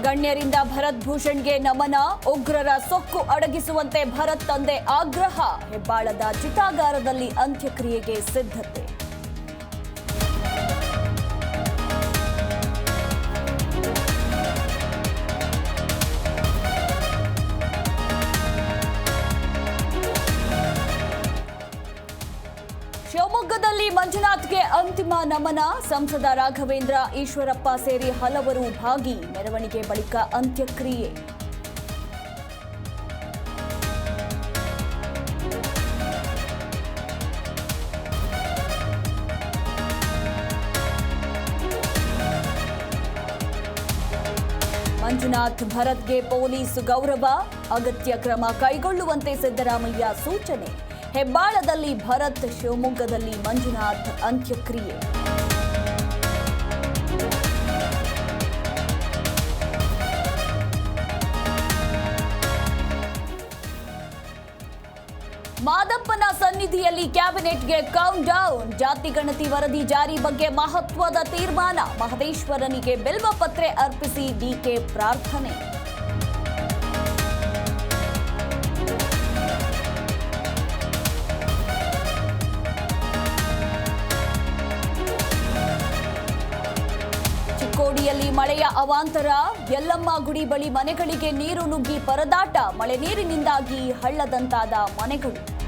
ಗಣ್ಯರಿಂದ ಭರತ್ ಭೂಷಣ್ಗೆ ನಮನ. ಉಗ್ರರ ಸೊಕ್ಕು ಅಡಗಿಸುವಂತೆ ಭರತ್ ತಂದೆ ಆಗ್ರಹ. ಹೆಬ್ಬಾಳದ ಚಿತಾಗಾರದಲ್ಲಿ ಅಂತ್ಯಕ್ರಿಯೆಗೆ ಸಿದ್ಧತೆ. ಶಿವಮೊಗ್ಗದಲ್ಲಿ ಮಂಜುನಾಥ್ಗೆ ಅಂತಿಮ ನಮನ. ಸಂಸದ ರಾಘವೇಂದ್ರ, ಈಶ್ವರಪ್ಪ ಸೇರಿ ಹಲವರು ಭಾಗಿ. ಮೆರವಣಿಗೆ ಬಳಿಕ ಅಂತ್ಯಕ್ರಿಯೆ. ಮಂಜುನಾಥ್ ಭರತ್ಗೆ ಪೊಲೀಸ್ ಗೌರವ. ಅಗತ್ಯ ಕ್ರಮ ಕೈಗೊಳ್ಳುವಂತೆ ಸಿದ್ದರಾಮಯ್ಯ ಸೂಚನೆ. ಹೆಬ್ಬಾಳದಲ್ಲಿ ಭರತ್, ಶಿವಮೊಗ್ಗದಲ್ಲಿ ಮಂಜುನಾಥ್ ಅಂತ್ಯಕ್ರಿಯೆ. ಮಾದಪ್ಪನ ಸನ್ನಿಧಿಯಲ್ಲಿ ಕ್ಯಾಬಿನೆಟ್ಗೆ ಕೌಂಟ್ ಡೌನ್. ಜಾತಿ ಗಣತಿ ವರದಿ ಜಾರಿ ಬಗ್ಗೆ ಮಹತ್ವದ ತೀರ್ಮಾನ. ಮಹದೇಶ್ವರನಿಗೆ ಬಿಲ್ವ ಪತ್ರೆ ಅರ್ಪಿಸಿ ಡಿಕೆ ಪ್ರಾರ್ಥನೆ. ಚಿಕ್ಕೋಡಿಯಲ್ಲಿ ಮಳೆಯ ಅವಾಂತರ. ಯಲ್ಲಮ್ಮ ಗುಡಿ ಬಳಿ ಮನೆಗಳಿಗೆ ನೀರು ನುಗ್ಗಿ ಪರದಾಟ. ಮಳೆ ನೀರಿನಿಂದಾಗಿ ಹಳ್ಳದಂತಾದ ಮನೆಗಳು.